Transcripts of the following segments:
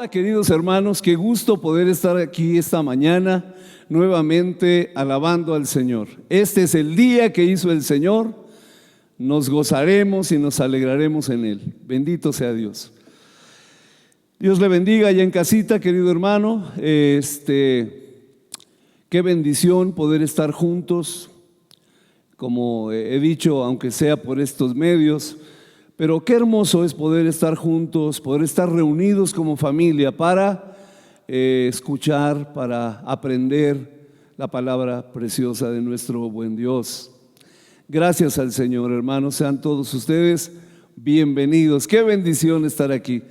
Hola queridos hermanos, qué gusto poder estar aquí esta mañana nuevamente alabando al Señor. Este es el día que hizo el Señor, nos gozaremos y nos alegraremos en Él. Bendito sea Dios. Dios le bendiga allá en casita, querido hermano. Qué bendición poder estar juntos, como he dicho, aunque sea por estos medios. Pero qué hermoso es poder estar juntos, poder estar reunidos como familia para escuchar, para aprender la palabra preciosa de nuestro buen Dios. Gracias al Señor, hermanos, sean todos ustedes bienvenidos. Qué bendición estar aquí.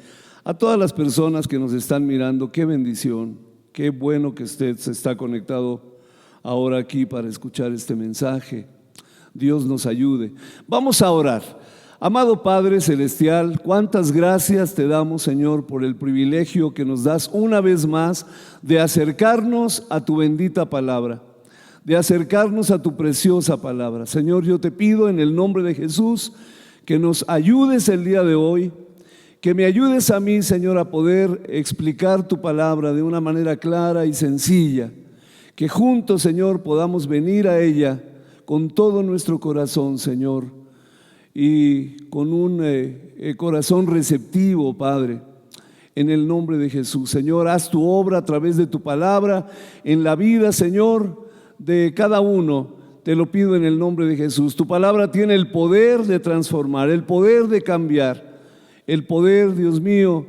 A todas las personas que nos están mirando, qué bendición, qué bueno que usted se está conectado ahora aquí para escuchar este mensaje. Dios nos ayude. Vamos a orar. Amado Padre Celestial, cuántas gracias te damos, Señor, por el privilegio que nos das una vez más de acercarnos a tu bendita palabra, de acercarnos a tu preciosa palabra. Señor, yo te pido en el nombre de Jesús que nos ayudes el día de hoy, que me ayudes a mí, Señor, a poder explicar tu palabra de una manera clara y sencilla, que juntos, Señor, podamos venir a ella con todo nuestro corazón, Señor, y con un corazón receptivo, Padre, en el nombre de Jesús. Señor, haz tu obra a través de tu palabra en la vida, Señor, de cada uno. Te lo pido en el nombre de Jesús. Tu palabra tiene el poder de transformar, el poder de cambiar, el poder, Dios mío,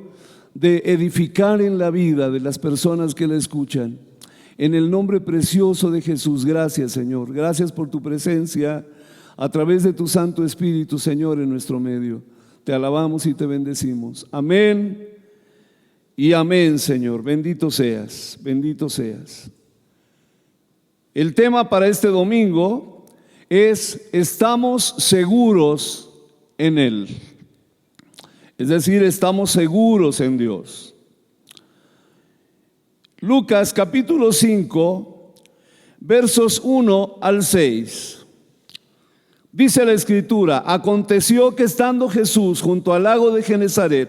de edificar en la vida de las personas que la escuchan. En el nombre precioso de Jesús, gracias, Señor. Gracias por tu presencia a través de tu Santo Espíritu, Señor, en nuestro medio. Te alabamos y te bendecimos. Amén y amén, Señor. Bendito seas, bendito seas. El tema para este domingo es: estamos seguros en Él. Es decir, estamos seguros en Dios. Lucas capítulo 5, versos 1 al 6. Dice la Escritura: aconteció que estando Jesús junto al lago de Genezaret,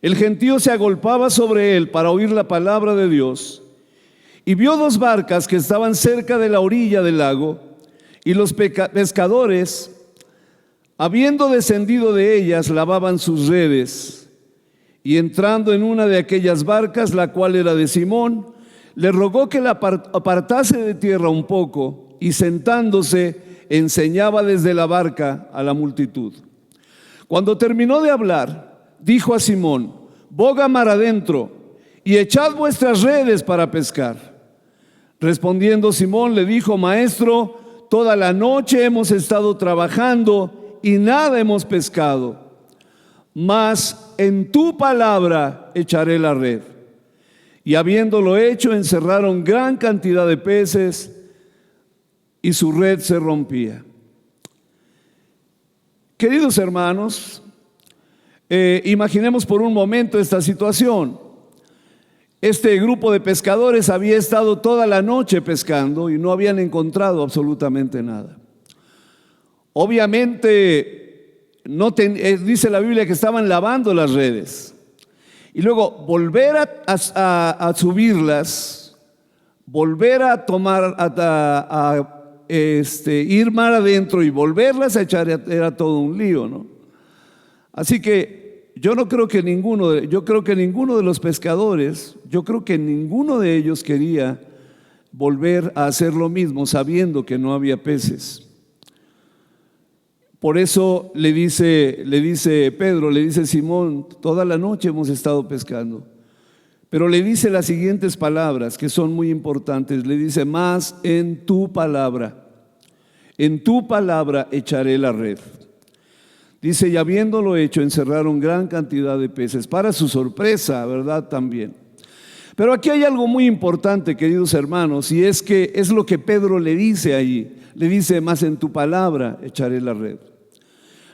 el gentío se agolpaba sobre él para oír la palabra de Dios, y vio dos barcas que estaban cerca de la orilla del lago, y los pescadores, habiendo descendido de ellas, lavaban sus redes. Y entrando en una de aquellas barcas, la cual era de Simón, le rogó que la apartase de tierra un poco, y sentándose enseñaba desde la barca a la multitud. Cuando terminó de hablar, dijo a Simón: boga mar adentro y echad vuestras redes para pescar. Respondiendo Simón le dijo: Maestro, toda la noche hemos estado trabajando y nada hemos pescado, mas en tu palabra echaré la red. Y habiéndolo hecho, encerraron gran cantidad de peces, y su red se rompía. Queridos hermanos, imaginemos por un momento esta situación. Este grupo de pescadores había estado toda la noche pescando y no habían encontrado absolutamente nada. Obviamente, dice la Biblia que estaban lavando las redes. Y luego volver a subirlas, volver a tomar, ir mar adentro y volverlas a echar, era todo un lío, ¿no? Así que yo creo que ninguno de los pescadores, yo creo que ninguno de ellos quería volver a hacer lo mismo sabiendo que no había peces. Por eso le dice Pedro, le dice Simón: toda la noche hemos estado pescando. Pero le dice las siguientes palabras que son muy importantes. Le dice: más en tu palabra echaré la red. Dice: y habiéndolo hecho, encerraron gran cantidad de peces. Para su sorpresa, ¿verdad? También. Pero aquí hay algo muy importante, queridos hermanos, y es que es lo que Pedro le dice allí. Le dice: más en tu palabra echaré la red.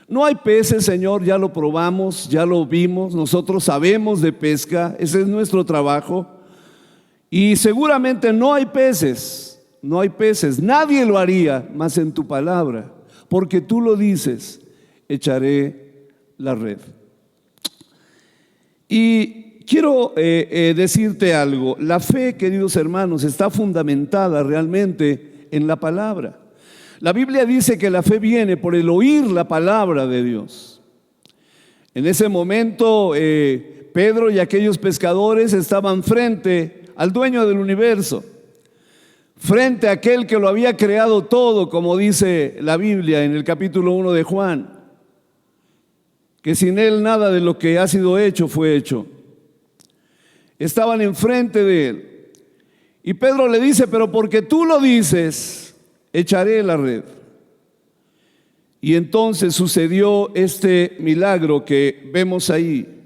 No hay peces, Señor, ya lo probamos, ya lo vimos, nosotros sabemos de pesca, ese es nuestro trabajo, y seguramente no hay peces, nadie lo haría más en tu palabra, porque tú lo dices: echaré la red. Y quiero decirte algo. La fe, queridos hermanos, está fundamentada realmente en la palabra. La Biblia dice que la fe viene por el oír la palabra de Dios. En ese momento, Pedro y aquellos pescadores estaban frente al dueño del universo, frente a aquel que lo había creado todo, como dice la Biblia en el capítulo 1 de Juan, que sin él nada de lo que ha sido hecho fue hecho. Estaban enfrente de él. Y Pedro le dice: pero porque tú lo dices, echaré la red. Y entonces sucedió este milagro que vemos ahí.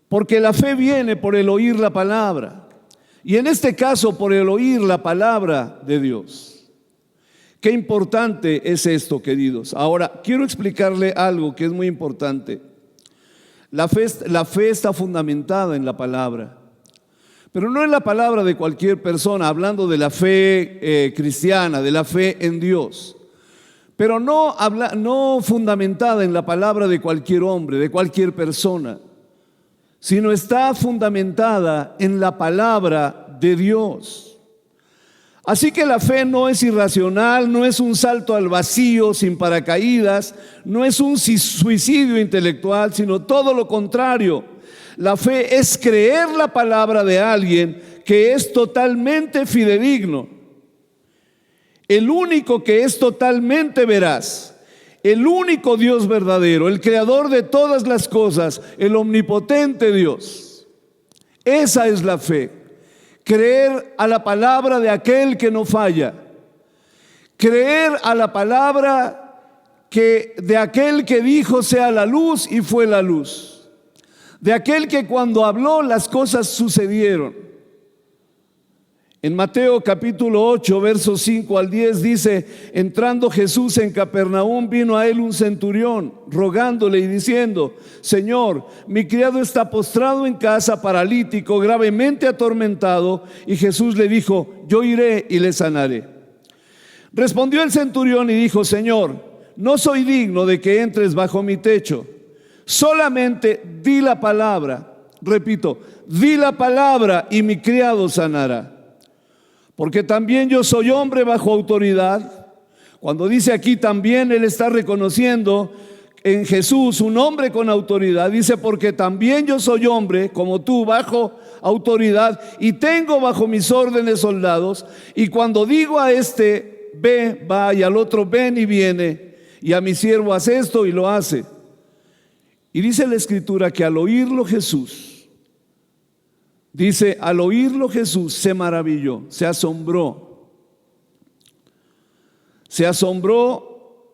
Porque la fe viene por el oír la palabra. Y en este caso por el oír la palabra de Dios. Qué importante es esto, queridos. Ahora, quiero explicarle algo que es muy importante. La fe está fundamentada en la palabra, pero no en la palabra de cualquier persona, hablando de la fe cristiana, de la fe en Dios, pero no fundamentada en la palabra de cualquier hombre, de cualquier persona, sino está fundamentada en la palabra de Dios. Así que la fe no es irracional, no es un salto al vacío sin paracaídas, no es un suicidio intelectual, sino todo lo contrario. La fe es creer la palabra de alguien que es totalmente fidedigno, el único que es totalmente veraz, el único Dios verdadero, el creador de todas las cosas, el omnipotente Dios. Esa es la fe. Creer a la palabra de aquel que no falla. Creer a la palabra de aquel que dijo sea la luz y fue la luz. De aquel que cuando habló las cosas sucedieron. En Mateo capítulo 8, versos 5 al 10 dice: entrando Jesús en Capernaum, vino a él un centurión, rogándole y diciendo: Señor, mi criado está postrado en casa, paralítico, gravemente atormentado. Y Jesús le dijo: yo iré y le sanaré. Respondió el centurión y dijo: Señor, no soy digno de que entres bajo mi techo. Solamente di la palabra, repito, di la palabra y mi criado sanará. Porque también yo soy hombre bajo autoridad. Cuando dice aquí también, él está reconociendo en Jesús un hombre con autoridad. Dice: porque también yo soy hombre como tú, bajo autoridad, y tengo bajo mis órdenes soldados. Y cuando digo a este ve, va, y al otro ven y viene, y a mi siervo haz esto y lo hace. Y dice la Escritura que al oírlo Jesús, dice, al oírlo Jesús se maravilló, se asombró. Se asombró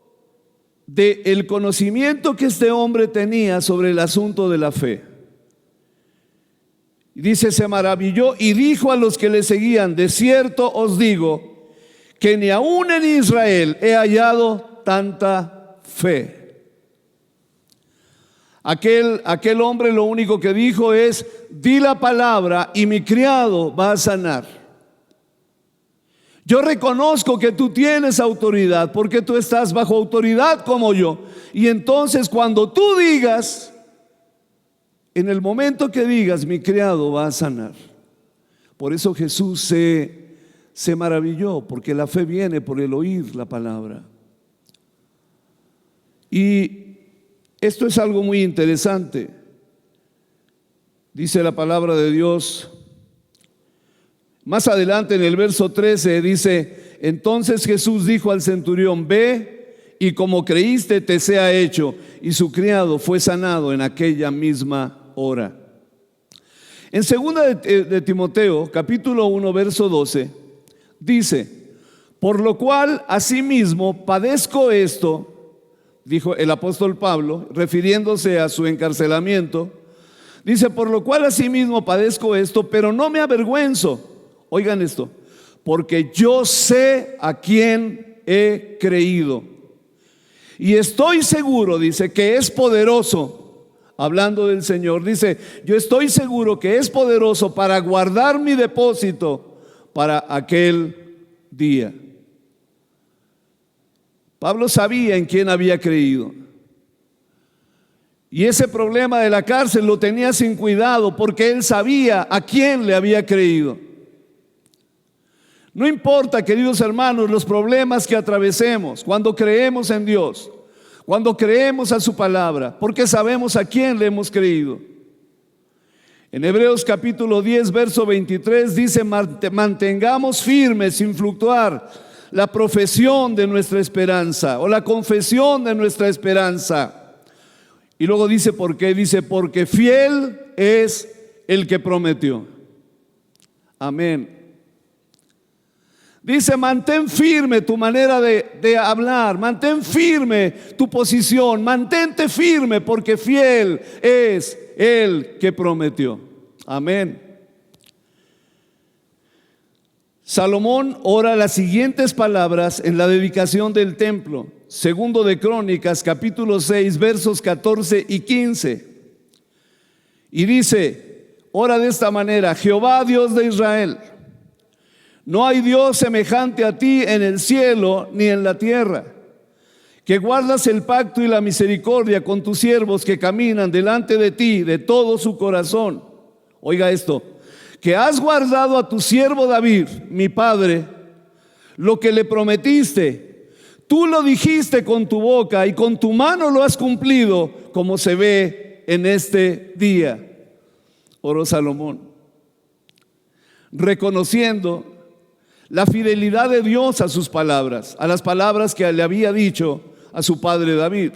del conocimiento que este hombre tenía sobre el asunto de la fe. Dice, se maravilló y dijo a los que le seguían: de cierto os digo que ni aún en Israel he hallado tanta fe. Aquel hombre lo único que dijo es: di la palabra y mi criado va a sanar. Yo reconozco que tú tienes autoridad porque tú estás bajo autoridad como yo. Y entonces cuando tú digas, en el momento que digas, mi criado va a sanar. Por eso Jesús se maravilló, porque la fe viene por el oír la palabra. Y esto es algo muy interesante. Dice la palabra de Dios, más adelante en el verso 13 dice: entonces Jesús dijo al centurión: ve y como creíste te sea hecho. Y su criado fue sanado en aquella misma hora. En 2 de Timoteo capítulo 1 verso 12 dice: por lo cual asimismo padezco esto, dijo el apóstol Pablo, refiriéndose a su encarcelamiento. Dice: por lo cual asimismo padezco esto, pero no me avergüenzo. Oigan esto: porque yo sé a quién he creído. Y estoy seguro, dice, que es poderoso. Hablando del Señor, dice: yo estoy seguro que es poderoso para guardar mi depósito para aquel día. Pablo sabía en quién había creído. Y ese problema de la cárcel lo tenía sin cuidado porque él sabía a quién le había creído. No importa, queridos hermanos, los problemas que atravesemos cuando creemos en Dios, cuando creemos a su palabra, porque sabemos a quién le hemos creído. En Hebreos capítulo 10, verso 23 dice: mantengamos firmes sin fluctuar la profesión de nuestra esperanza, o la confesión de nuestra esperanza. Y luego dice, ¿por qué? Dice, porque fiel es el que prometió. Amén. Dice, mantén firme tu manera de hablar, mantén firme tu posición, mantente firme porque fiel es el que prometió. Amén. Salomón ora las siguientes palabras en la dedicación del templo. Segundo de Crónicas, capítulo 6, versos 14 y 15. Y dice, ora de esta manera: Jehová, Dios de Israel, no hay Dios semejante a ti en el cielo ni en la tierra, que guardas el pacto y la misericordia con tus siervos que caminan delante de ti de todo su corazón. Oiga esto: que has guardado a tu siervo David, mi padre, lo que le prometiste. Tú lo dijiste con tu boca y con tu mano lo has cumplido, como se ve en este día. Oró Salomón, reconociendo la fidelidad de Dios a sus palabras, a las palabras que le había dicho a su padre David.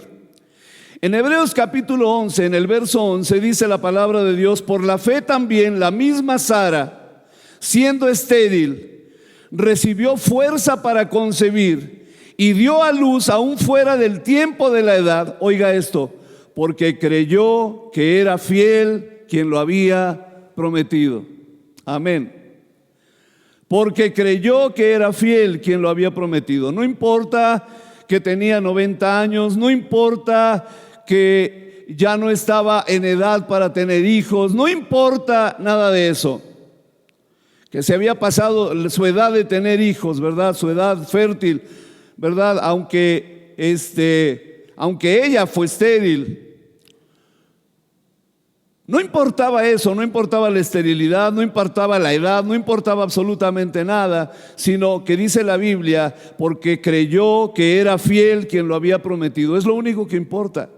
En Hebreos capítulo 11, en el verso 11, dice la palabra de Dios: por la fe también la misma Sara, siendo estéril, recibió fuerza para concebir y dio a luz aún fuera del tiempo de la edad. Oiga esto: porque creyó que era fiel quien lo había prometido. Amén. Porque creyó que era fiel quien lo había prometido. No importa que tenía 90 años, no importa que ya no estaba en edad para tener hijos, no importa nada de eso, que se había pasado su edad de tener hijos, ¿verdad? Su edad fértil, ¿verdad? Aunque ella fue estéril. No importaba eso, no importaba la esterilidad, no importaba la edad, no importaba absolutamente nada, sino que dice la Biblia, porque creyó que era fiel quien lo había prometido. Es lo único que importa.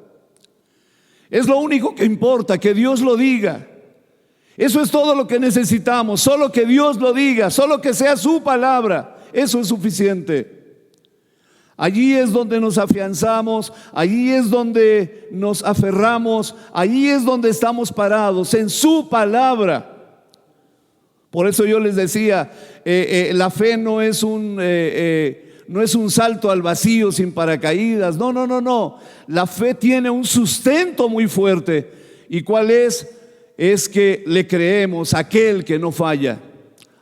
Es lo único que importa, que Dios lo diga. Eso es todo lo que necesitamos, solo que Dios lo diga, solo que sea su palabra. Eso es suficiente. Allí es donde nos afianzamos, allí es donde nos aferramos, allí es donde estamos parados, en su palabra. Por eso yo les decía, la fe no es un salto al vacío sin paracaídas. No. La fe tiene un sustento muy fuerte. ¿Y cuál es? Es que le creemos a aquel que no falla,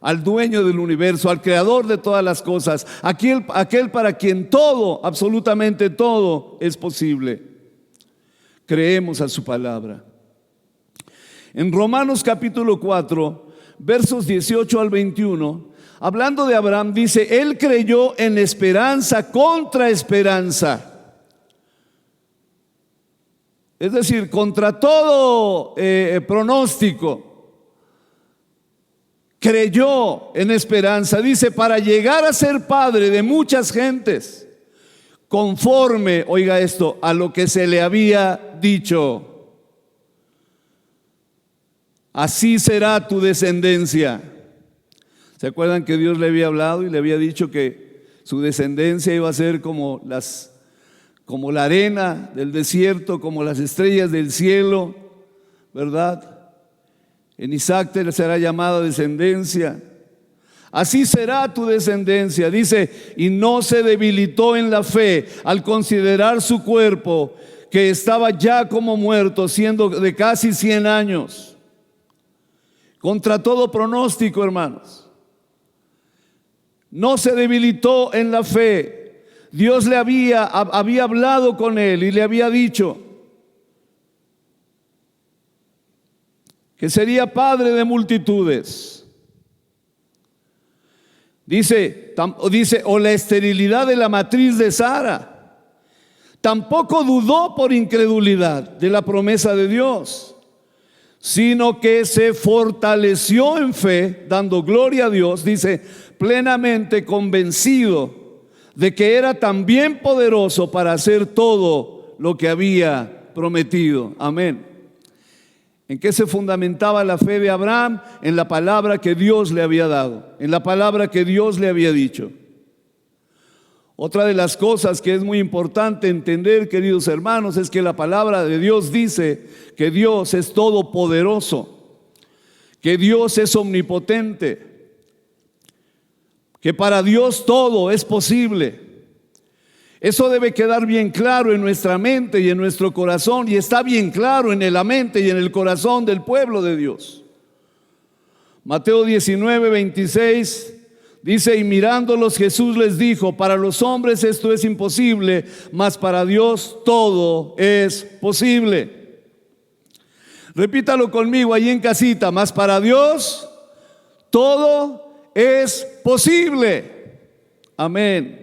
al dueño del universo, al creador de todas las cosas, aquel para quien todo, absolutamente todo, es posible. Creemos a su palabra. En Romanos capítulo 4, versos 18 al 21, hablando de Abraham, dice: él creyó en esperanza contra esperanza. Es decir, contra todo pronóstico. Creyó en esperanza, dice, para llegar a ser padre de muchas gentes, conforme, oiga esto, a lo que se le había dicho: así será tu descendencia. ¿Se acuerdan que Dios le había hablado y le había dicho que su descendencia iba a ser como la arena del desierto, como las estrellas del cielo, ¿verdad? En Isaac te será llamada descendencia. Así será tu descendencia. Dice, y no se debilitó en la fe al considerar su cuerpo, que estaba ya como muerto, siendo de casi 100 años. Contra todo pronóstico, hermanos. No se debilitó en la fe. Dios le había hablado con él y le había dicho que sería padre de multitudes. Dice, o la esterilidad de la matriz de Sara Tampoco dudó por incredulidad de la promesa de Dios, sino que se fortaleció en fe, dando gloria a Dios, dice, plenamente convencido de que era también poderoso para hacer todo lo que había prometido. Amén. ¿En qué se fundamentaba la fe de Abraham? En la palabra que Dios le había dado, en la palabra que Dios le había dicho. Otra de las cosas que es muy importante entender, queridos hermanos, es que la palabra de Dios dice que Dios es todopoderoso, que Dios es omnipotente, que para Dios todo es posible. Eso debe quedar bien claro en nuestra mente y en nuestro corazón, y está bien claro en la mente y en el corazón del pueblo de Dios. Mateo 19:26 dice, y mirándolos Jesús les dijo, para los hombres esto es imposible, mas para Dios todo es posible. Repítalo conmigo ahí en casita, mas para Dios todo es posible. Amén.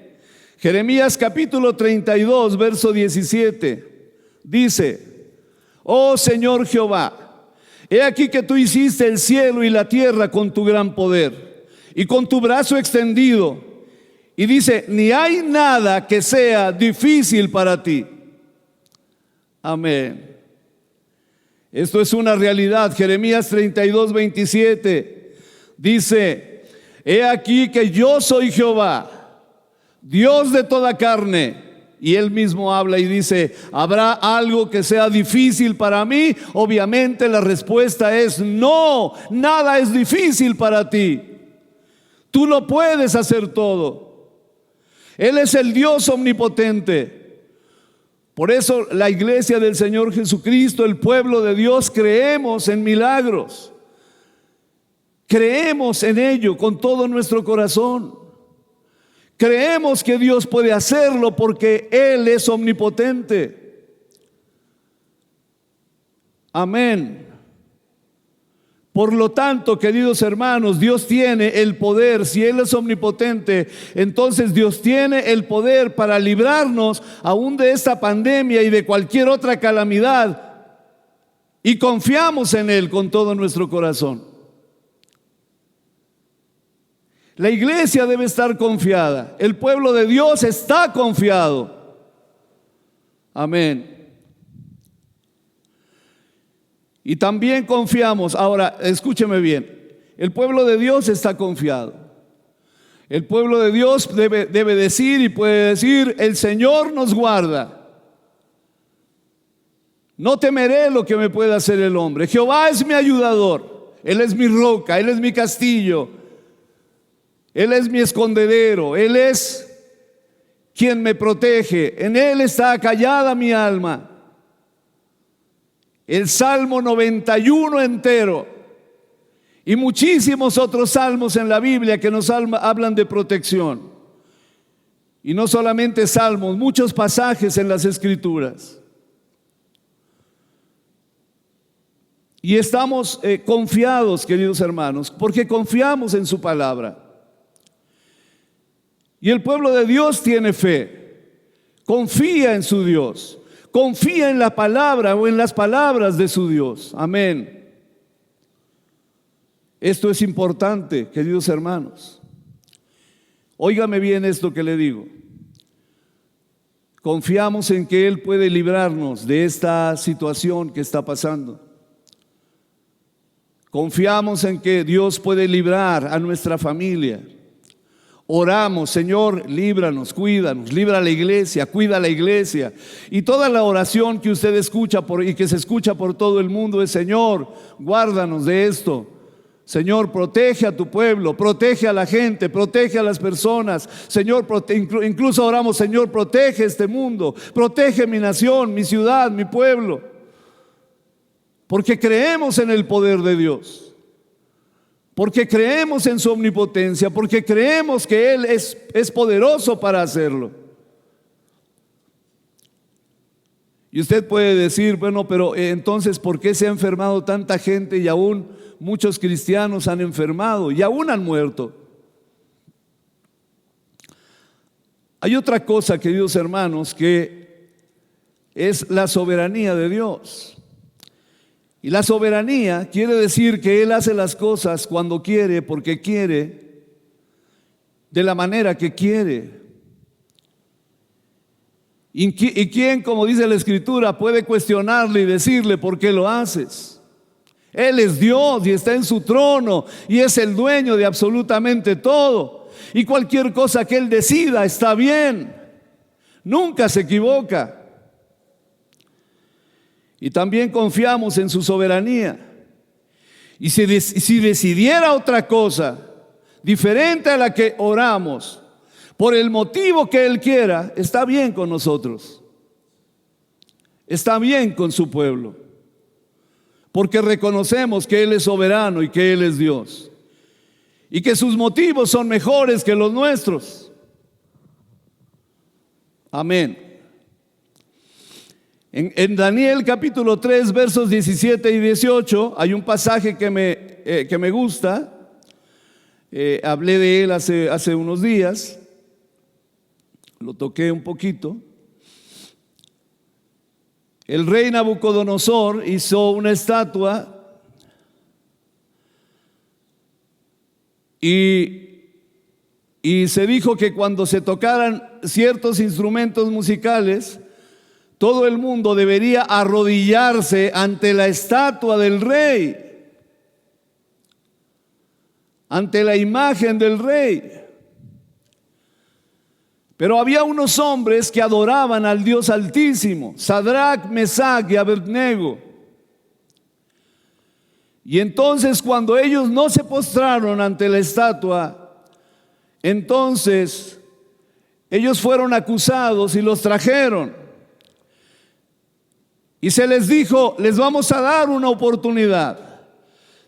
Jeremías capítulo 32, verso 17, dice, oh Señor Jehová, he aquí que tú hiciste el cielo y la tierra con tu gran poder y con tu brazo extendido. Y dice, ni hay nada que sea difícil para ti. Amén. Esto es una realidad. Jeremías 32, 27 dice, he aquí que yo soy Jehová, Dios de toda carne. Y él mismo habla y dice, ¿habrá algo que sea difícil para mí? Obviamente la respuesta es no, nada es difícil para ti. Tú lo puedes hacer todo. Él es el Dios omnipotente. Por eso la iglesia del Señor Jesucristo, el pueblo de Dios, creemos en milagros. Creemos en ello con todo nuestro corazón. Creemos que Dios puede hacerlo porque Él es omnipotente. Amén. Por lo tanto, queridos hermanos, Dios tiene el poder. Si Él es omnipotente, entonces Dios tiene el poder para librarnos aún de esta pandemia y de cualquier otra calamidad. Y confiamos en Él con todo nuestro corazón. La iglesia debe estar confiada. El pueblo de Dios está confiado. Amén. Y también confiamos. Ahora, escúcheme bien. El pueblo de Dios está confiado. El pueblo de Dios debe decir y puede decir, el Señor nos guarda. No temeré lo que me pueda hacer el hombre. Jehová es mi ayudador. Él es mi roca, Él es mi castillo. Él es mi escondedero, Él es quien me protege, en Él está callada mi alma. El Salmo 91 entero y muchísimos otros salmos en la Biblia que nos hablan de protección. Y no solamente salmos, muchos pasajes en las Escrituras. Y estamos confiados, queridos hermanos, porque confiamos en su palabra. Y el pueblo de Dios tiene fe, confía en su Dios, confía en la palabra o en las palabras de su Dios. Amén. Esto es importante, queridos hermanos. Óigame bien esto que le digo. Confiamos en que Él puede librarnos de esta situación que está pasando. Confiamos en que Dios puede librar a nuestra familia. Oramos, Señor, líbranos, cuídanos, libra a la iglesia, cuida a la iglesia. Y toda la oración que usted escucha y que se escucha por todo el mundo es, Señor, guárdanos de esto. Señor, protege a tu pueblo, protege a la gente, protege a las personas. Señor, incluso oramos, Señor, protege este mundo, protege mi nación, mi ciudad, mi pueblo. Porque creemos en el poder de Dios. Porque creemos en su omnipotencia, porque creemos que Él es poderoso para hacerlo. Y usted puede decir, bueno, pero entonces, ¿por qué se ha enfermado tanta gente y aún muchos cristianos han enfermado y aún han muerto? Hay otra cosa, queridos hermanos, que es la soberanía de Dios. Y la soberanía quiere decir que Él hace las cosas cuando quiere, porque quiere, de la manera que quiere. ¿Y quién, como dice la Escritura, puede cuestionarle y decirle por qué lo haces? Él es Dios y está en su trono y es el dueño de absolutamente todo. Y cualquier cosa que Él decida está bien. Nunca se equivoca. Y también confiamos en su soberanía. Y si decidiera otra cosa diferente a la que oramos, por el motivo que Él quiera, está bien con nosotros. Está bien con su pueblo. Porque reconocemos que Él es soberano y que Él es Dios. Y que sus motivos son mejores que los nuestros. Amén. En Daniel capítulo 3 versos 17 y 18 hay un pasaje que me gusta. Hablé de él hace unos días. Lo toqué un poquito. El rey Nabucodonosor hizo una estatua y se dijo que cuando se tocaran ciertos instrumentos musicales, todo el mundo debería arrodillarse ante la estatua del rey, ante la imagen del rey. Pero había unos hombres que adoraban al Dios Altísimo, Sadrach, Mesach y Abednego. Y entonces cuando ellos no se postraron ante la estatua, entonces ellos fueron acusados y los trajeron. Y se les dijo, les vamos a dar una oportunidad.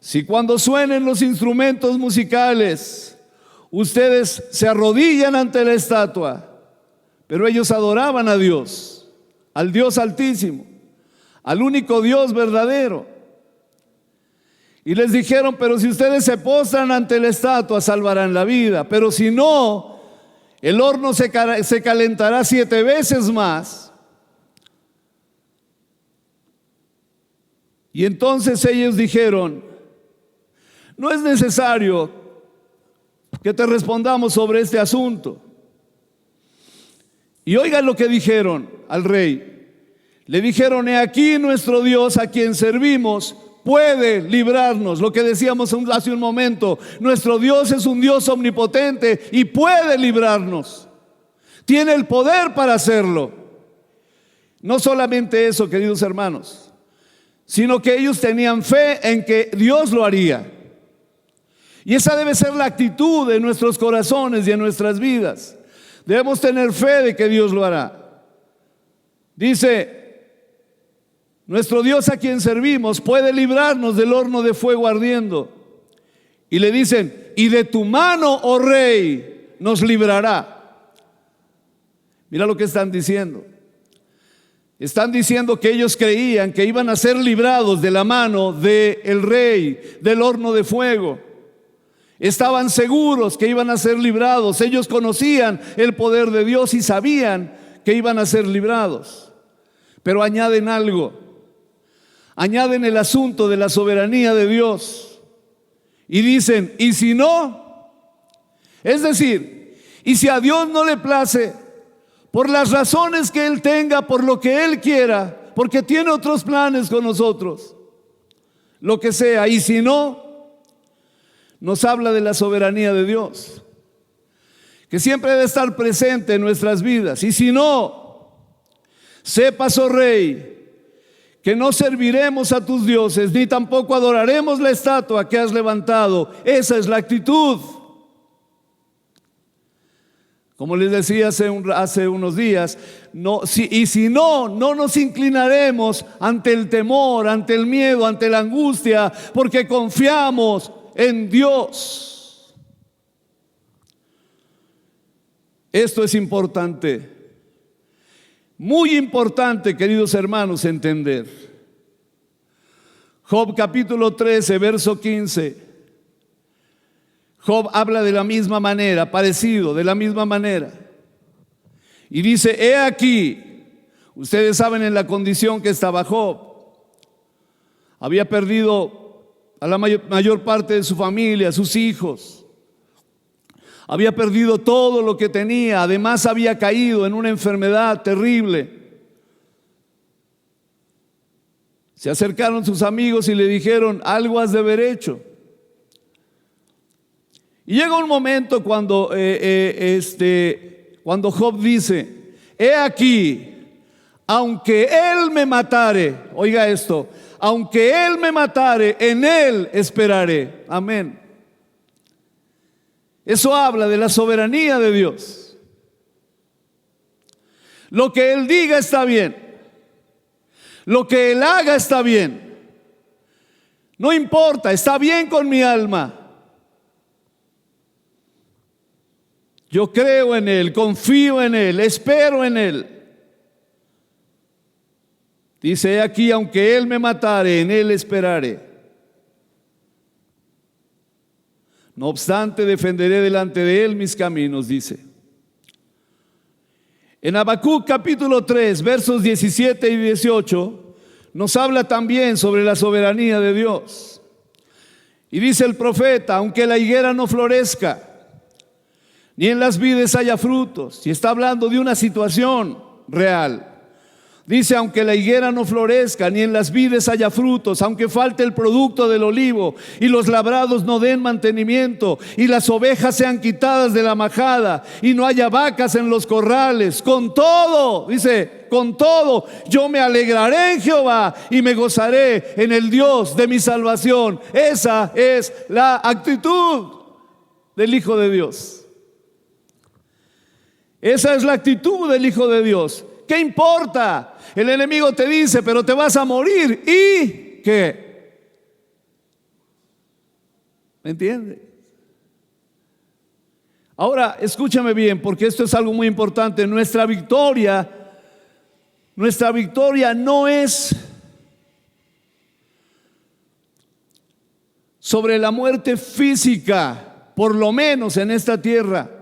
Si cuando suenen los instrumentos musicales, ustedes se arrodillan ante la estatua, pero ellos adoraban a Dios, al Dios Altísimo, al único Dios verdadero. Y les dijeron, pero si ustedes se postran ante la estatua, salvarán la vida. Pero si no, el horno se calentará 7 veces más. Y entonces ellos dijeron, no es necesario que te respondamos sobre este asunto. Y oigan lo que dijeron al rey. Le dijeron, he aquí nuestro Dios a quien servimos puede librarnos. Lo que decíamos hace un momento, nuestro Dios es un Dios omnipotente y puede librarnos. Tiene el poder para hacerlo. No solamente eso, queridos hermanos, sino que ellos tenían fe en que Dios lo haría. Y esa debe ser la actitud de nuestros corazones y en nuestras vidas. Debemos tener fe de que Dios lo hará. Dice, nuestro Dios a quien servimos puede librarnos del horno de fuego ardiendo. Y le dicen, y de tu mano, oh rey, nos librará. Mira lo que están diciendo. Están diciendo que ellos creían que iban a ser librados de la mano del rey, del horno de fuego. Estaban seguros que iban a ser librados. Ellos conocían el poder de Dios y sabían que iban a ser librados. Pero añaden algo. Añaden el asunto de la soberanía de Dios. Y dicen, ¿y si no? Es decir, ¿y si a Dios no le place? Por las razones que Él tenga, por lo que Él quiera, porque tiene otros planes con nosotros, lo que sea. Y si no, nos habla de la soberanía de Dios, que siempre debe estar presente en nuestras vidas. Y si no, sepas, oh rey, que no serviremos a tus dioses, ni tampoco adoraremos la estatua que has levantado. Esa es la actitud. Como les decía hace unos días, si no nos inclinaremos ante el temor, ante el miedo, ante la angustia, porque confiamos en Dios. Esto es importante, muy importante, queridos hermanos, entender. Job capítulo 13, verso 15. Job habla de la misma manera, parecido, de la misma manera. Y dice, he aquí, Ustedes saben en la condición que estaba Job. Había perdido a la mayor parte de su familia, sus hijos. Había perdido todo lo que tenía. Además había caído en una enfermedad terrible. Se acercaron sus amigos y le dijeron: algo has de haber hecho. Y llega un momento cuando Job dice: he aquí, aunque él me matare, oiga esto, aunque él me matare, en él esperaré. Amén. Eso habla de la soberanía de Dios. Lo que él diga está bien. Lo que él haga está bien. No importa, está bien con mi alma. Yo creo en él, confío en él, espero en él. Dice: he aquí, aunque él me matare, en él esperaré. No obstante, defenderé delante de él mis caminos, dice. En Habacuc capítulo 3, versos 17 y 18, nos habla también sobre la soberanía de Dios. Y dice el profeta: aunque la higuera no florezca, ni en las vides haya frutos. Y está hablando de una situación real. Dice: aunque la higuera no florezca, ni en las vides haya frutos, aunque falte el producto del olivo, y los labrados no den mantenimiento, y las ovejas sean quitadas de la majada, y no haya vacas en los corrales, con todo, dice, con todo, yo me alegraré en Jehová, y me gozaré en el Dios de mi salvación. Esa es la actitud del Hijo de Dios. Esa es la actitud del Hijo de Dios. ¿Qué importa? El enemigo te dice: pero te vas a morir. ¿Y qué? ¿Me entiende? Ahora, escúchame bien, porque esto es algo muy importante. Nuestra victoria no es sobre la muerte física, por lo menos en esta tierra.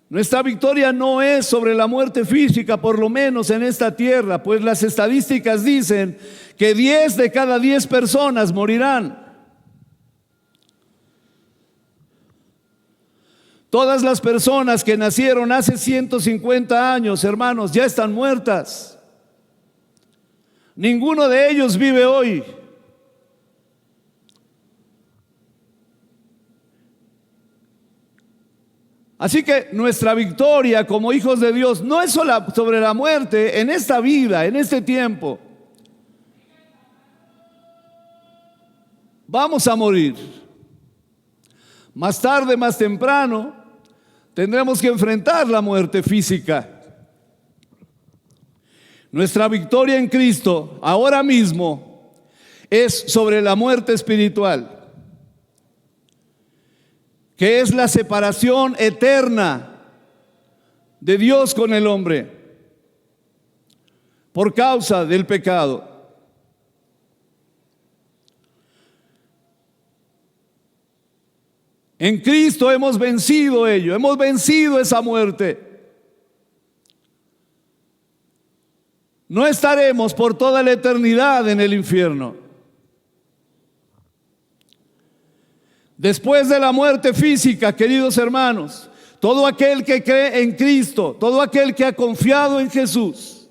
Nuestra victoria no es sobre la muerte física, por lo menos en esta tierra, pues las estadísticas dicen que 10 de cada 10 personas morirán. Todas las personas que nacieron hace 150 años, hermanos, ya están muertas. Ninguno de ellos vive hoy. Así que nuestra victoria como hijos de Dios no es solo sobre la muerte en esta vida, en este tiempo. Vamos a morir. Más tarde, más temprano, tendremos que enfrentar la muerte física. Nuestra victoria en Cristo ahora mismo es sobre la muerte espiritual, que es la separación eterna de Dios con el hombre por causa del pecado. En Cristo hemos vencido ello, hemos vencido esa muerte. No estaremos por toda la eternidad en el infierno. Después de la muerte física, queridos hermanos, todo aquel que cree en Cristo, todo aquel que ha confiado en Jesús,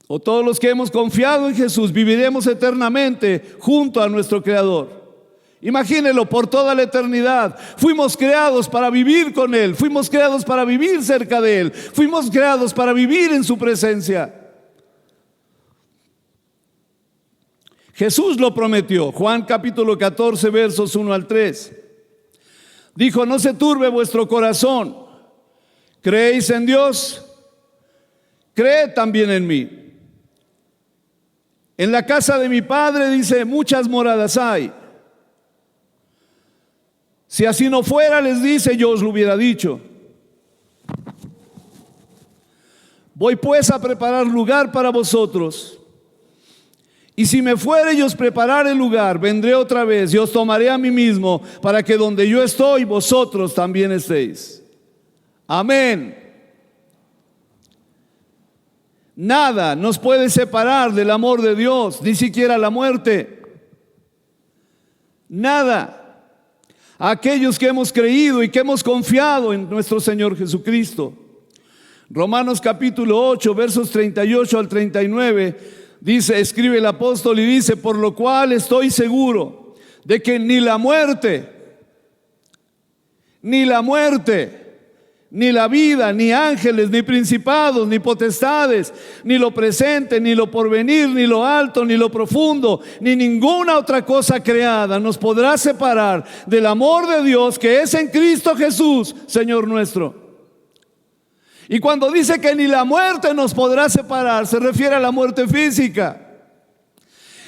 o todos los que hemos confiado en Jesús, viviremos eternamente junto a nuestro Creador. Imagínenlo, por toda la eternidad. Fuimos creados para vivir con Él, fuimos creados para vivir cerca de Él, fuimos creados para vivir en su presencia. Jesús lo prometió. Juan capítulo 14, versos 1 al 3. Dijo: no se turbe vuestro corazón. ¿Creéis en Dios? Creed también en mí. En la casa de mi Padre, dice, muchas moradas hay. Si así no fuera, les dice, yo os lo hubiera dicho. Voy pues a preparar lugar para vosotros. Y si me fuere y os preparare el lugar, vendré otra vez y os tomaré a mí mismo, para que donde yo estoy, vosotros también estéis. Amén. Nada nos puede separar del amor de Dios, ni siquiera la muerte. Nada. Aquellos que hemos creído y que hemos confiado en nuestro Señor Jesucristo. Romanos capítulo 8, versos 38 al 39, dice, escribe el apóstol y dice, por lo cual estoy seguro de que ni la muerte, ni la vida, ni ángeles, ni principados, ni potestades, ni lo presente, ni lo porvenir, ni lo alto, ni lo profundo, ni ninguna otra cosa creada nos podrá separar del amor de Dios que es en Cristo Jesús, Señor nuestro. Y cuando dice que ni la muerte nos podrá separar, se refiere a la muerte física.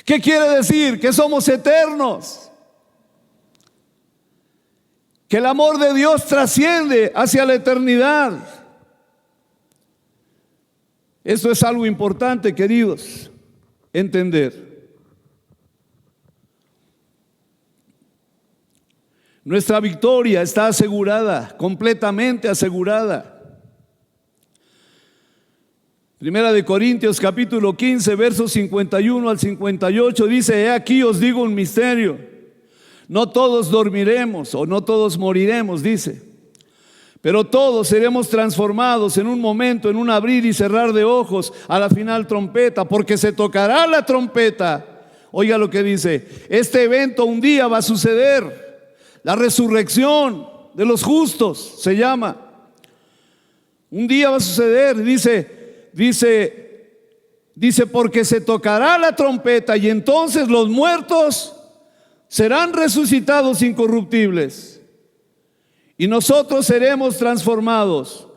¿Qué quiere decir? Que somos eternos. Que el amor de Dios trasciende hacia la eternidad. Esto es algo importante, queridos, entender. Nuestra victoria está asegurada, completamente asegurada. Primera de Corintios capítulo 15, versos 51 al 58 dice, he aquí os digo un misterio. No todos dormiremos o no todos moriremos, dice. Pero todos seremos transformados en un momento, en un abrir y cerrar de ojos a la final trompeta, porque se tocará la trompeta. Oiga lo que dice, este evento un día va a suceder. La resurrección de los justos se llama. Un día va a suceder, dice, porque se tocará la trompeta y entonces los muertos serán resucitados incorruptibles y nosotros seremos transformados,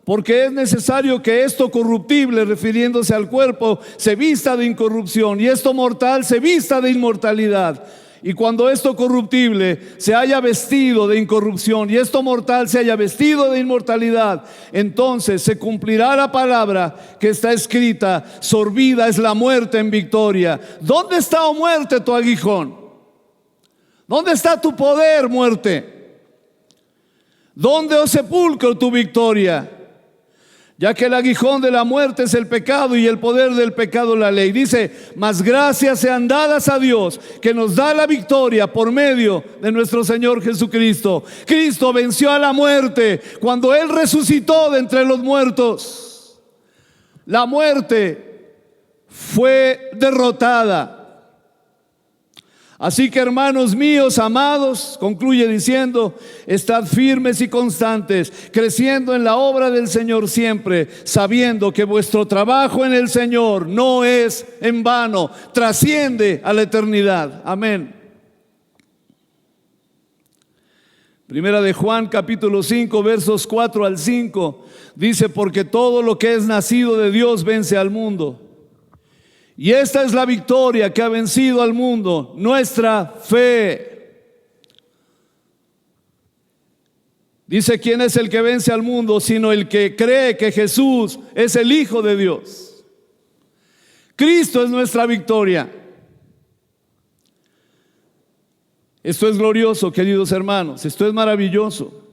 porque es necesario que esto corruptible, refiriéndose al cuerpo, se vista de incorrupción y esto mortal se vista de inmortalidad. Y cuando esto corruptible se haya vestido de incorrupción y esto mortal se haya vestido de inmortalidad, entonces se cumplirá la palabra que está escrita, sorbida es la muerte en victoria. ¿Dónde está, oh muerte, tu aguijón? ¿Dónde está tu poder, muerte? ¿Dónde, oh sepulcro, tu victoria? Ya que el aguijón de la muerte es el pecado y el poder del pecado la ley. Dice, mas gracias sean dadas a Dios que nos da la victoria por medio de nuestro Señor Jesucristo. Cristo venció a la muerte cuando Él resucitó de entre los muertos. La muerte fue derrotada. Así que, hermanos míos, amados, concluye diciendo, estad firmes y constantes, creciendo en la obra del Señor siempre, sabiendo que vuestro trabajo en el Señor no es en vano, trasciende a la eternidad. Amén. Primera de Juan capítulo 5 versos 4 al 5 dice, porque todo lo que es nacido de Dios vence al mundo. Y esta es la victoria que ha vencido al mundo, nuestra fe. Dice, ¿quién es el que vence al mundo? Sino el que cree que Jesús es el Hijo de Dios. Cristo es nuestra victoria. Esto es glorioso, queridos hermanos, esto es maravilloso.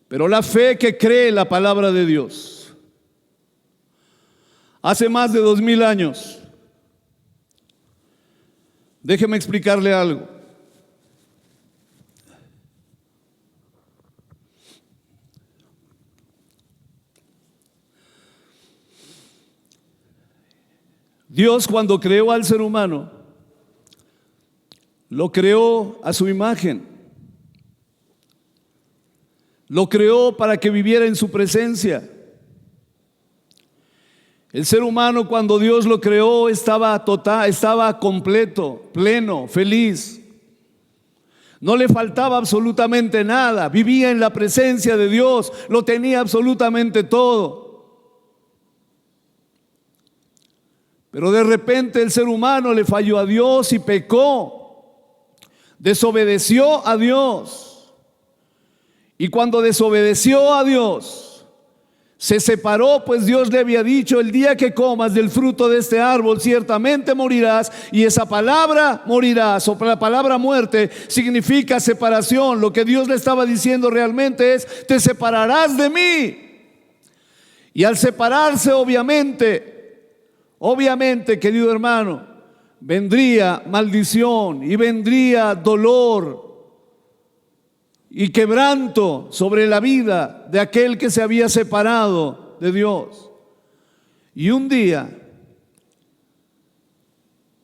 Pero la fe que cree la palabra de Dios. Hace más de 2000 años, déjeme explicarle algo. Dios, cuando creó al ser humano, lo creó a su imagen. Lo creó para que viviera en su presencia. El ser humano, cuando Dios lo creó, estaba completo, pleno, feliz. No le faltaba absolutamente nada. Vivía en la presencia de Dios, lo tenía absolutamente todo. Pero de repente el ser humano le falló a Dios y pecó. Desobedeció a Dios. Y cuando desobedeció a Dios, Se separó, pues Dios le había dicho: el día que comas del fruto de este árbol ciertamente morirás. Y esa palabra morirás, o la palabra muerte, significa separación. Lo que Dios le estaba diciendo realmente es: te separarás de mí. Y al separarse, obviamente, querido hermano, vendría maldición y vendría dolor y quebranto sobre la vida de aquel que se había separado de Dios. Y un día,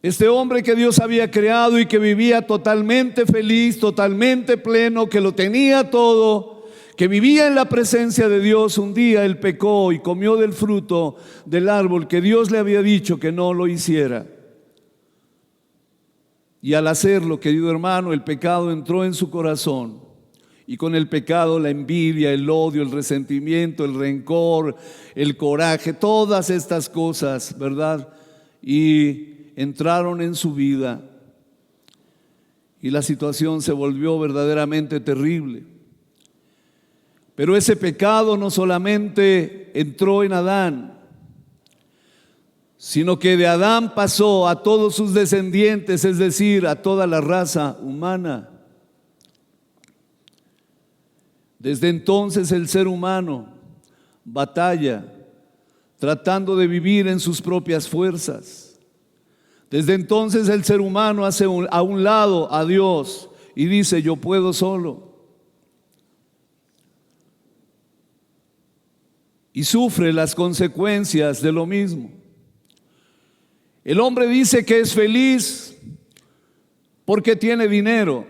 este hombre que Dios había creado y que vivía totalmente feliz, totalmente pleno, que lo tenía todo, que vivía en la presencia de Dios, un día él pecó y comió del fruto del árbol que Dios le había dicho que no lo hiciera. Y al hacerlo, querido hermano, el pecado entró en su corazón. Y con el pecado la envidia, el odio, el resentimiento, el rencor, el coraje, todas estas cosas, ¿verdad? Y entraron en su vida. Y la situación se volvió verdaderamente terrible. Pero ese pecado no solamente entró en Adán, sino que de Adán pasó a todos sus descendientes, es decir, a toda la raza humana. Desde entonces el ser humano batalla tratando de vivir en sus propias fuerzas. Desde entonces el ser humano hace a un lado a Dios y dice: yo puedo solo. Y sufre las consecuencias de lo mismo. El hombre dice que es feliz porque tiene dinero,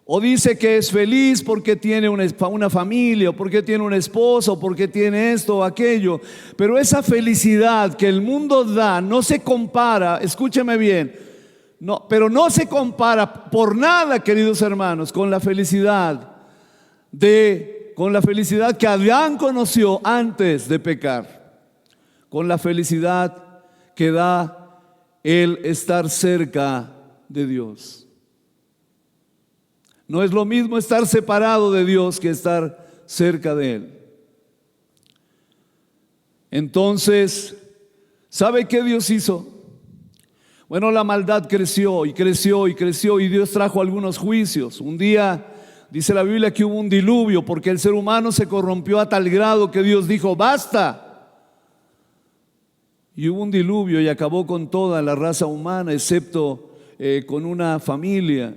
o dice que es feliz porque tiene una familia, o porque tiene un esposo, o porque tiene esto o aquello. Pero esa felicidad que el mundo da no se compara, escúcheme bien, pero no se compara por nada, queridos hermanos, con la felicidad que Adán conoció antes de pecar, con la felicidad que da el estar cerca de Dios. No es lo mismo estar separado de Dios que estar cerca de Él. Entonces, ¿sabe qué Dios hizo? Bueno, la maldad creció y creció y creció, y Dios trajo algunos juicios. Un día dice la Biblia que hubo un diluvio porque el ser humano se corrompió a tal grado que Dios dijo: basta. Y hubo un diluvio y acabó con toda la raza humana, excepto con una familia.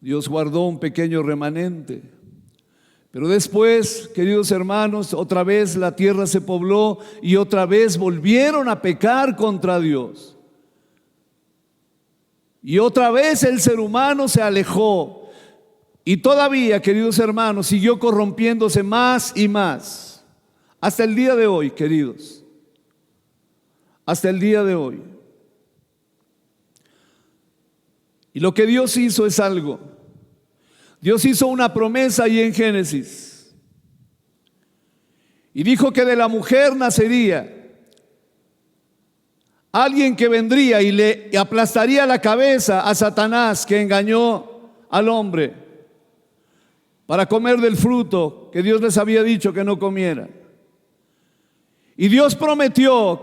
Dios guardó un pequeño remanente. Pero después, queridos hermanos, otra vez la tierra se pobló y otra vez volvieron a pecar contra Dios. Y otra vez el ser humano se alejó. Y todavía, queridos hermanos, siguió corrompiéndose más y más. Hasta el día de hoy, queridos. Hasta el día de hoy. Y lo que Dios hizo es algo. Dios hizo una promesa ahí en Génesis. Y dijo que de la mujer nacería alguien que vendría y le aplastaría la cabeza a Satanás, que engañó al hombre para comer del fruto que Dios les había dicho que no comieran. Y Dios prometió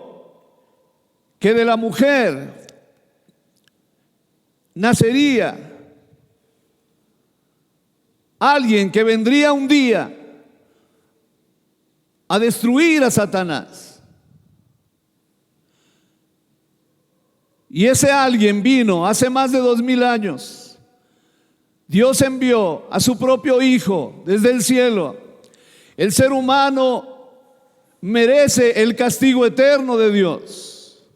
que de la mujer nacería alguien que vendría un día a destruir a Satanás. Y ese alguien vino hace más de 2000 años. Dios envió a su propio Hijo desde el cielo. El ser humano merece el castigo eterno de Dios,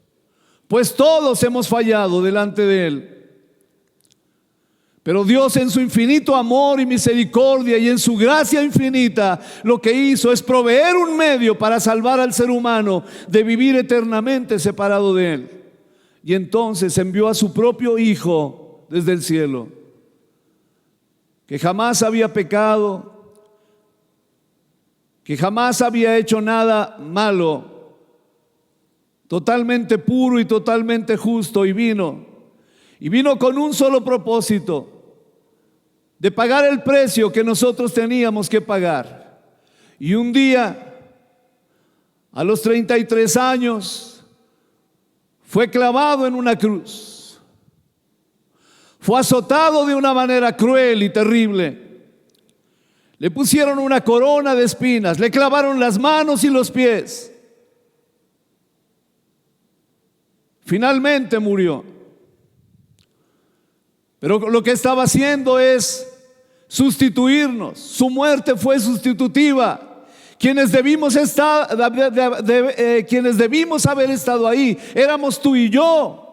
pues todos hemos fallado delante de Él. Pero Dios, en su infinito amor y misericordia y en su gracia infinita, lo que hizo es proveer un medio para salvar al ser humano de vivir eternamente separado de Él. Y entonces envió a su propio Hijo desde el cielo, que jamás había pecado, que jamás había hecho nada malo, totalmente puro y totalmente justo, y vino con un solo propósito: de pagar el precio que nosotros teníamos que pagar. Y un día, a los 33 años, fue clavado en una cruz. Fue azotado de una manera cruel y terrible. Le pusieron una corona de espinas, le clavaron las manos y los pies. Finalmente murió. Pero lo que estaba haciendo es sustituirnos. Su muerte fue sustitutiva. Quienes debimos haber estado ahí éramos tú y yo.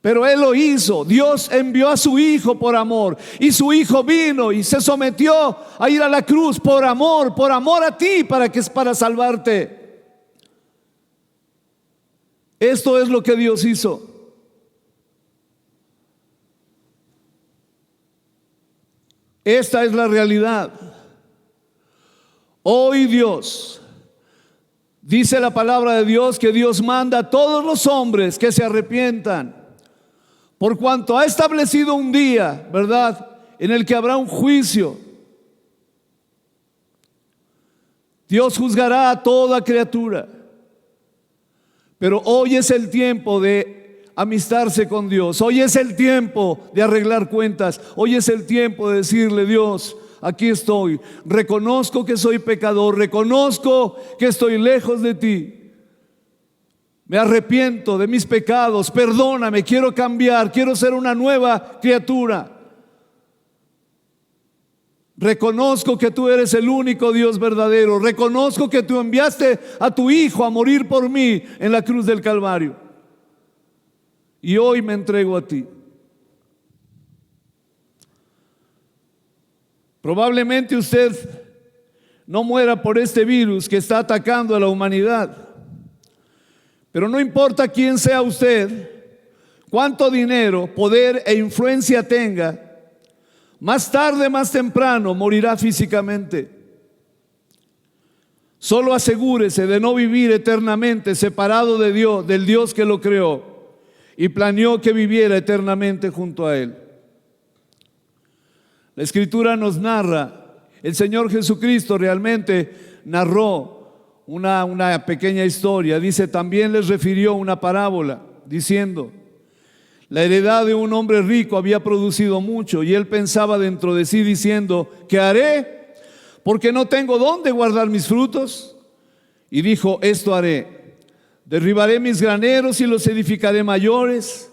Pero Él lo hizo. Dios envió a su Hijo por amor. Y su Hijo vino y se sometió a ir a la cruz por amor a ti, para salvarte. Esto es lo que Dios hizo. Esta es la realidad. Hoy Dios, dice la palabra de Dios, que Dios manda a todos los hombres que se arrepientan, por cuanto ha establecido un día, ¿verdad?, en el que habrá un juicio. Dios juzgará a toda criatura. Pero hoy es el tiempo de amistarse con Dios. Hoy es el tiempo de arreglar cuentas. Hoy es el tiempo de decirle: Dios, aquí estoy. Reconozco que soy pecador. Reconozco que estoy lejos de ti. Me arrepiento de mis pecados. Perdóname, quiero cambiar. Quiero ser una nueva criatura. Reconozco que tú eres el único Dios verdadero. Reconozco que tú enviaste a tu Hijo a morir por mí en la cruz del Calvario. Y hoy me entrego a ti. Probablemente usted no muera por este virus que está atacando a la humanidad. Pero no importa quién sea usted, cuánto dinero, poder e influencia tenga, más tarde, más temprano, morirá físicamente. Solo asegúrese de no vivir eternamente separado de Dios, del Dios que lo creó y planeó que viviera eternamente junto a Él. La Escritura nos narra, el Señor Jesucristo realmente narró una pequeña historia. Dice: también les refirió una parábola, diciendo: la heredad de un hombre rico había producido mucho, y él pensaba dentro de sí diciendo: ¿qué haré? Porque no tengo dónde guardar mis frutos. Y dijo: esto haré: derribaré mis graneros y los edificaré mayores,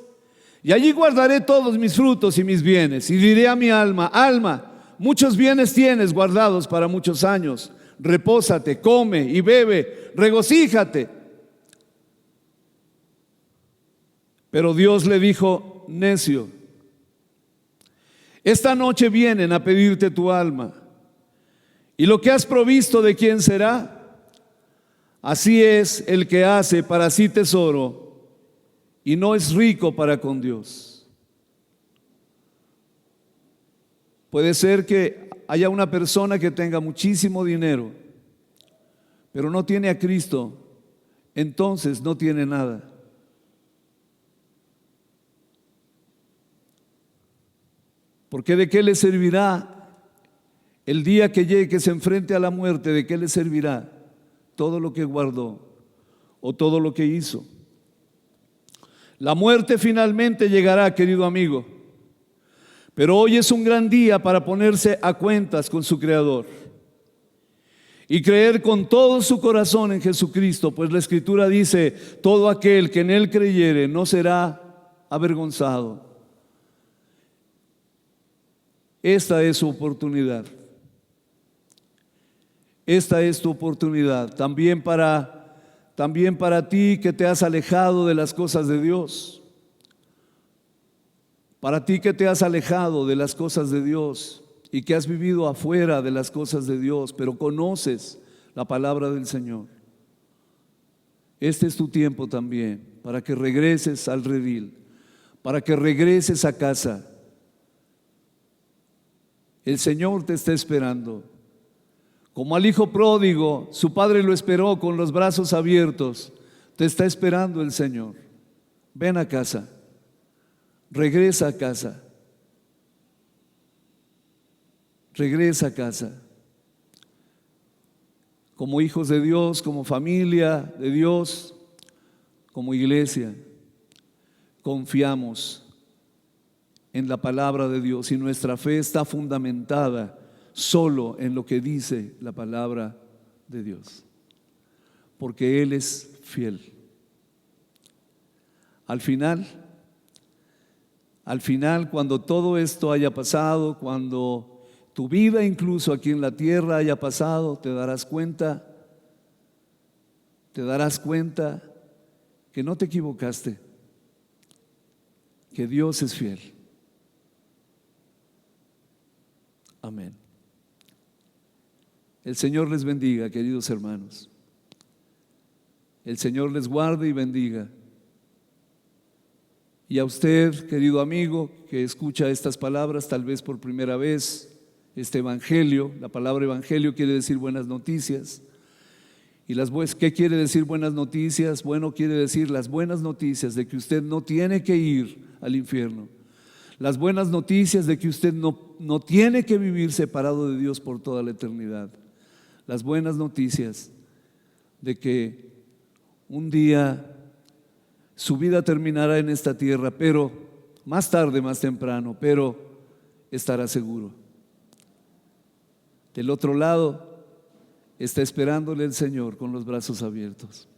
y allí guardaré todos mis frutos y mis bienes. Y diré a mi alma: alma, muchos bienes tienes guardados para muchos años. Repósate, come y bebe, regocíjate. Pero Dios le dijo: necio, esta noche vienen a pedirte tu alma, y lo que has provisto, ¿de quién será? Así es el que hace para sí tesoro y no es rico para con Dios. Puede ser que haya una persona que tenga muchísimo dinero, pero no tiene a Cristo, entonces no tiene nada. Porque ¿de qué le servirá el día que llegue, que se enfrente a la muerte? ¿De qué le servirá todo lo que guardó o todo lo que hizo? La muerte finalmente llegará, querido amigo, pero hoy es un gran día para ponerse a cuentas con su Creador y creer con todo su corazón en Jesucristo, pues la Escritura dice: todo aquel que en Él creyere no será avergonzado. Esta es su oportunidad. Esta es tu oportunidad. También para ti que te has alejado de las cosas de Dios. Para ti que te has alejado de las cosas de Dios y que has vivido afuera de las cosas de Dios, pero conoces la palabra del Señor. Este es tu tiempo también para que regreses al redil, para que regreses a casa. El Señor te está esperando. Como al hijo pródigo, su padre lo esperó con los brazos abiertos. Te está esperando el Señor. Ven a casa. Regresa a casa. regresa a casa. Como hijos de Dios, como familia de Dios, como iglesia, confiamos en la palabra de Dios y nuestra fe está fundamentada solo en lo que dice la palabra de Dios, porque Él es fiel. Al final, cuando todo esto haya pasado, cuando tu vida incluso aquí en la tierra haya pasado, te darás cuenta que no te equivocaste, que Dios es fiel. Amén. El Señor les bendiga, queridos hermanos. El Señor les guarde y bendiga. Y a usted, querido amigo, que escucha estas palabras tal vez por primera vez, este evangelio, la palabra evangelio quiere decir buenas noticias. ¿Y qué quiere decir buenas noticias? Bueno, quiere decir las buenas noticias de que usted no tiene que ir al infierno. Las buenas noticias de que usted no tiene que vivir separado de Dios por toda la eternidad. Las buenas noticias de que un día su vida terminará en esta tierra, pero más tarde, más temprano, pero estará seguro. Del otro lado está esperándole el Señor con los brazos abiertos.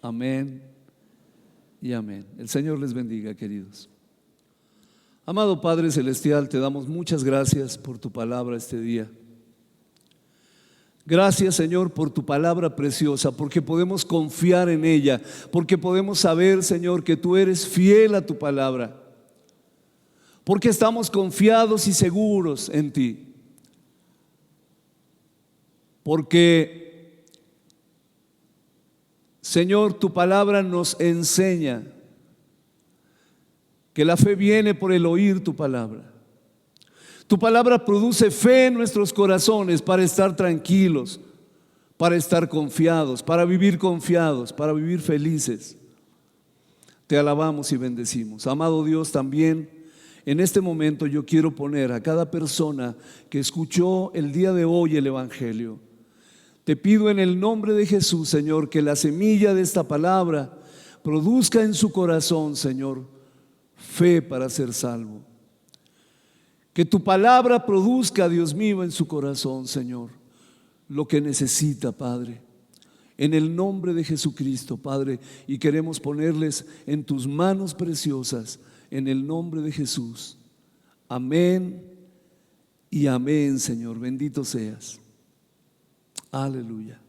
Amén y amén. El Señor les bendiga, queridos. Amado Padre Celestial, te damos muchas gracias por tu palabra este día. Gracias, Señor, por tu palabra preciosa, porque podemos confiar en ella, porque podemos saber, Señor, que tú eres fiel a tu palabra, porque estamos confiados y seguros en ti, porque, Señor, tu palabra nos enseña que la fe viene por el oír tu palabra. Tu palabra produce fe en nuestros corazones para estar tranquilos, para estar confiados, para vivir felices. Te alabamos y bendecimos. Amado Dios, también en este momento yo quiero poner a cada persona que escuchó el día de hoy el evangelio. Te pido en el nombre de Jesús, Señor, que la semilla de esta palabra produzca en su corazón, Señor, fe para ser salvo. Que tu palabra produzca, Dios mío, en su corazón, Señor, lo que necesita, Padre. En el nombre de Jesucristo, Padre, y queremos ponerles en tus manos preciosas, en el nombre de Jesús. Amén y amén, Señor. Bendito seas. Aleluya.